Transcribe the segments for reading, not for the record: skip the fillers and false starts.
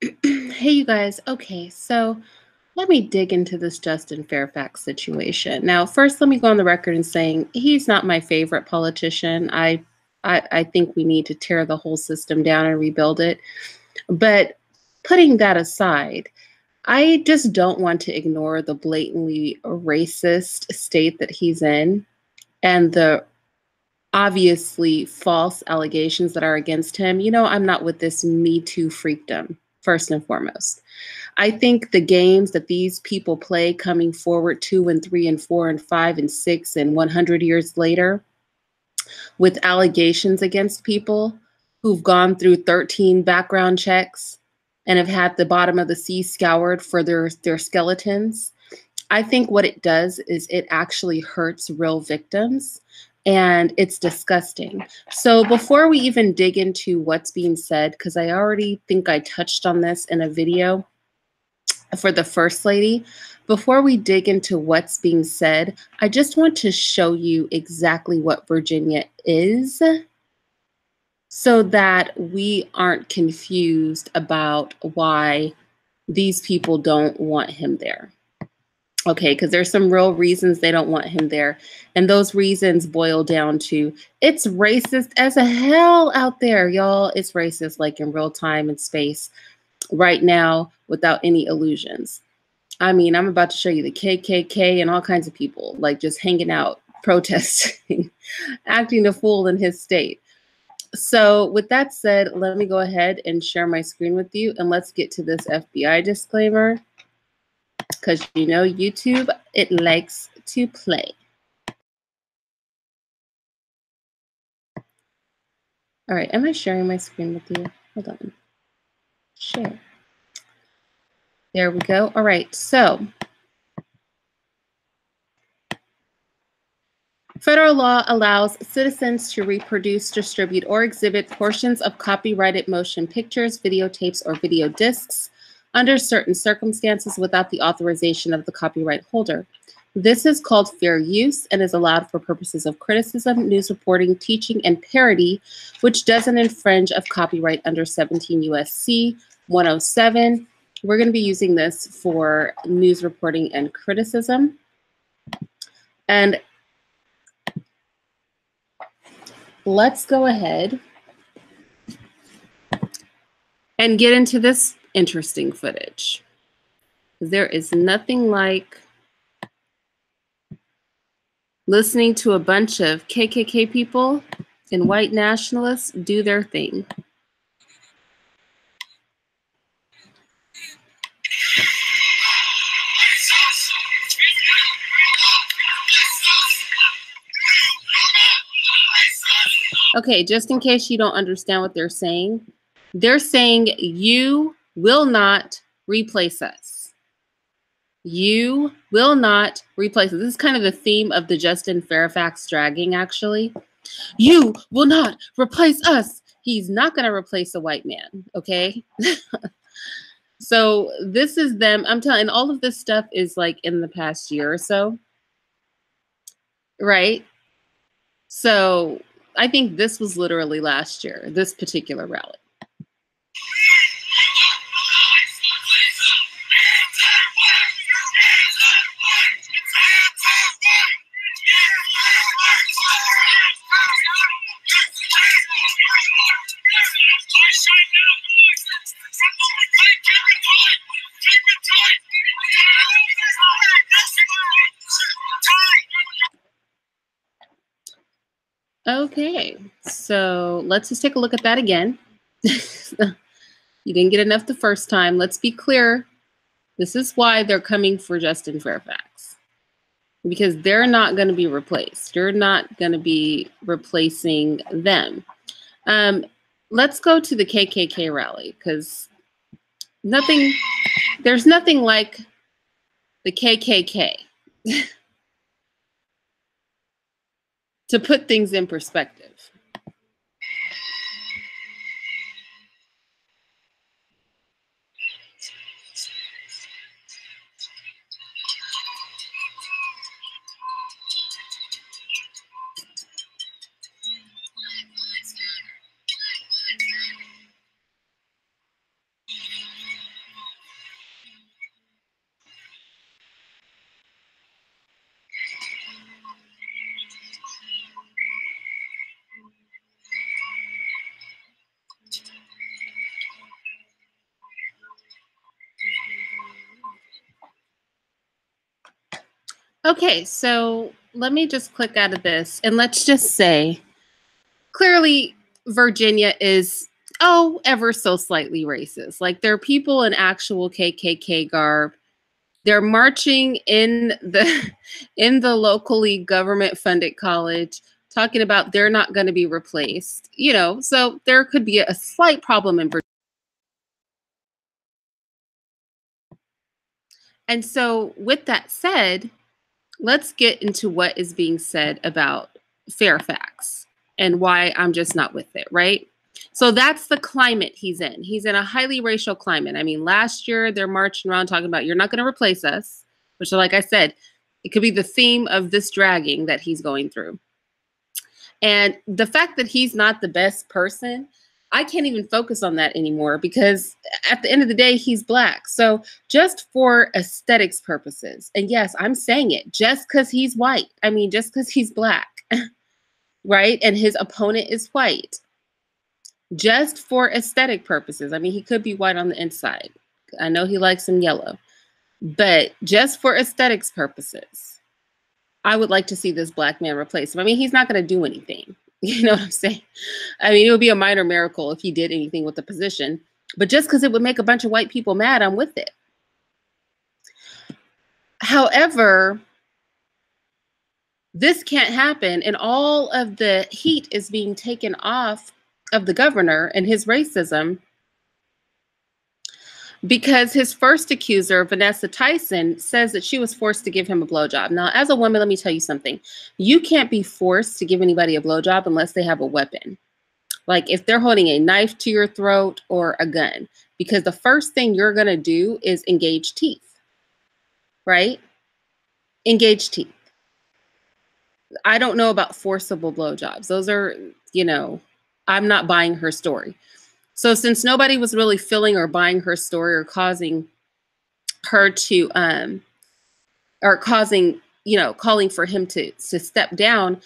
Hey, you guys. Okay, so let me dig into this Justin Fairfax situation. Now, first, let me go on the record and saying he's not my favorite politician. I think we need to tear the whole system down and rebuild it. But putting that aside, I just don't want to ignore the blatantly racist state that he's in and the obviously false allegations that are against him. You know, I'm not with this Me Too freakdom, first and foremost. I think the games that these people play coming forward 2 and 3 and 4 and 5 and 6 and 100 years later with allegations against people who've gone through 13 background checks and have had the bottom of the sea scoured for their skeletons. I think what it does is it actually hurts real victims and it's disgusting. So before we even dig into what's being said, because I already think I touched on this in a video for the First Lady, before we dig into what's being said, I just want to show you exactly what Virginia is so that we aren't confused about why these people don't want him there. Okay, because there's some real reasons they don't want him there. And those reasons boil down to it's racist as a hell out there, y'all. It's racist like in real time and space right now without any illusions. I mean, I'm about to show you the KKK and all kinds of people like just hanging out, protesting, acting a fool in his state. So with that said, let me go ahead and share my screen with you and let's get to this FBI disclaimer. Because you know YouTube, it likes to play. All right, am I sharing my screen with you? Hold on. Share. There we go. All right, so federal law allows citizens to reproduce, distribute, or exhibit portions of copyrighted motion pictures, videotapes, or video discs under certain circumstances without the authorization of the copyright holder. This is called fair use and is allowed for purposes of criticism, news reporting, teaching, and parody, which doesn't infringe of copyright under 17 U.S.C. 107. We're going to be using this for news reporting and criticism. And let's go ahead and get into this interesting footage. There is nothing like listening to a bunch of KKK people and white nationalists do their thing. Okay, just in case you don't understand what they're saying you will not replace us. You will not replace us. This is kind of the theme of the Justin Fairfax dragging, actually. You will not replace us. He's not going to replace a white man, okay? So this is them. I'm telling, all of this stuff is like in the past year or so, right? So I think this was literally last year, this particular rally. Okay, so let's just take a look at that again. You didn't get enough the first time. Let's be clear. This is why they're coming for Justin Fairfax. Because they're not going to be replaced. You're not going to be replacing them. Let's go to the KKK rally because there's nothing like the KKK to put things in perspective. Okay, so let me just click out of this and let's just say clearly Virginia is, oh, ever so slightly racist. Like there are people in actual KKK garb. They're marching in the in the locally government funded college talking about they're not going to be replaced. You know, so there could be a slight problem in Virginia. And so with that said, let's get into what is being said about Fairfax and why I'm just not with it, right? So that's the climate he's in. He's in a highly racial climate. I mean, last year they're marching around talking about you're not going to replace us, which, like I said, it could be the theme of this dragging that he's going through. And the fact that he's not the best person, I can't even focus on that anymore because at the end of the day, he's black. So just for aesthetics purposes, and yes, I'm saying it, just because he's white, I mean, just because he's black, right? And his opponent is white, just for aesthetic purposes. I mean, he could be white on the inside. I know he likes some yellow, but just for aesthetics purposes, I would like to see this black man replace him. I mean, he's not going to do anything. You know what I'm saying? I mean, it would be a minor miracle if he did anything with the position. But just because it would make a bunch of white people mad, I'm with it. However, this can't happen, and all of the heat is being taken off of the governor and his racism because his first accuser, Vanessa Tyson, says that she was forced to give him a blowjob. Now, as a woman, let me tell you something. You can't be forced to give anybody a blowjob unless they have a weapon. Like if they're holding a knife to your throat or a gun, because the first thing you're going to do is engage teeth, right? Engage teeth. I don't know about forcible blowjobs. Those are, you know, I'm not buying her story. So since nobody was really feeling or buying her story or causing her to, or causing, you know, calling for him to step down,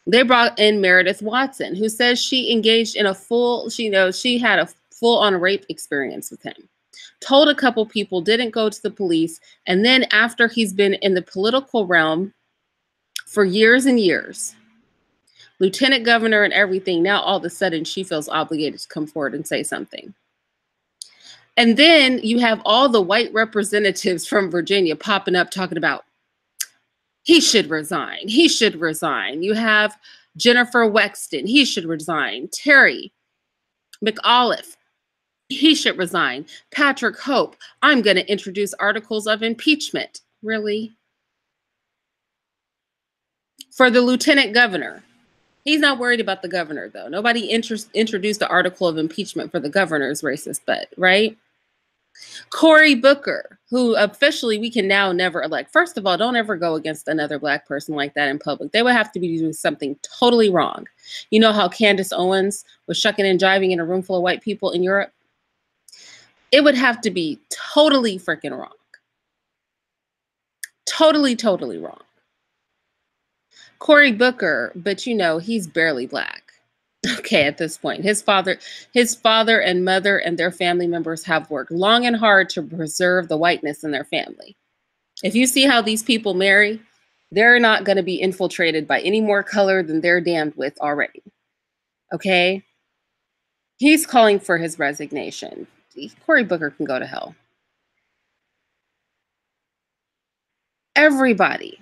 they brought in Meredith Watson, who says she engaged in a full, she had a full-on rape experience with him. Told a couple people, didn't go to the police. And then after he's been in the political realm for years and years, lieutenant governor and everything, now all of a sudden she feels obligated to come forward and say something. And then you have all the white representatives from Virginia popping up talking about he should resign. He should resign. You have Jennifer Wexton. He should resign. Terry McAuliffe. He should resign. Patrick Hope. I'm going to introduce articles of impeachment. Really? For the lieutenant governor. He's not worried about the governor, though. Nobody introduced the article of impeachment for the governor's racist butt, right? Cory Booker, who officially we can now never elect. First of all, don't ever go against another black person like that in public. They would have to be doing something totally wrong. You know how Candace Owens was shucking and jiving in a room full of white people in Europe? It would have to be totally freaking wrong. Totally, totally wrong. Cory Booker, but you know, he's barely black. Okay, at this point, his father and mother and their family members have worked long and hard to preserve the whiteness in their family. If you see how these people marry, they're not going to be infiltrated by any more color than they're damned with already. Okay? He's calling for his resignation. Cory Booker can go to hell. Everybody.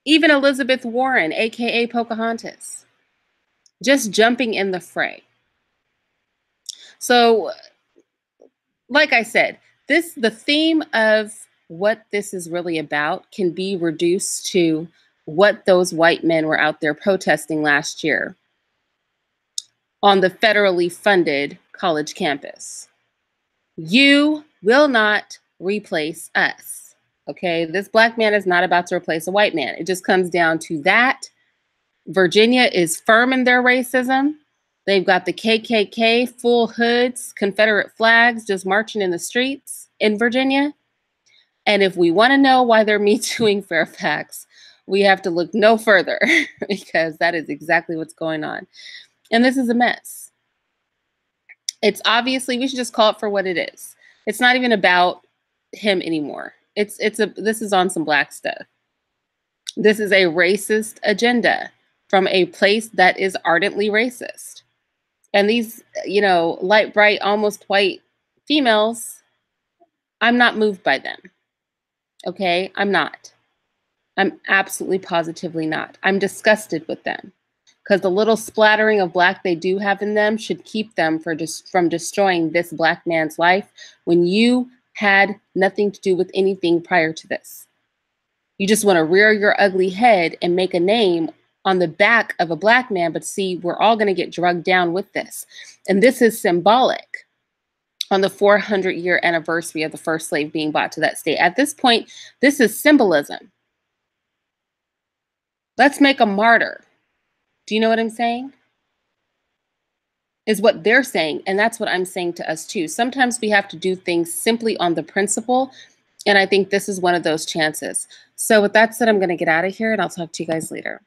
Even Elizabeth Warren, aka Pocahontas, just jumping in the fray. So, like I said, the theme of what this is really about can be reduced to what those white men were out there protesting last year on the federally funded college campus. You will not replace us. Okay, this black man is not about to replace a white man. It just comes down to that. Virginia is firm in their racism. They've got the KKK, full hoods, Confederate flags just marching in the streets in Virginia. And if we want to know why they're Me Tooing Fairfax, we have to look no further because that is exactly what's going on. And this is a mess. It's obviously, we should just call it for what it is. It's not even about him anymore. This is on some black stuff. This is a racist agenda from a place that is ardently racist. And these, light, bright, almost white females, I'm not moved by them. Okay? I'm not. I'm absolutely positively not. I'm disgusted with them because the little splattering of black they do have in them should keep them from destroying this black man's life when you had nothing to do with anything prior to this. You just want to rear your ugly head and make a name on the back of a black man, but see, we're all going to get drugged down with this. And this is symbolic on the 400-year anniversary of the first slave being brought to that state. At this point, this is symbolism. Let's make a martyr. Do you know what I'm saying? Is what they're saying. And that's what I'm saying to us too. Sometimes we have to do things simply on the principle. And I think this is one of those chances. So with that said, I'm going to get out of here and I'll talk to you guys later.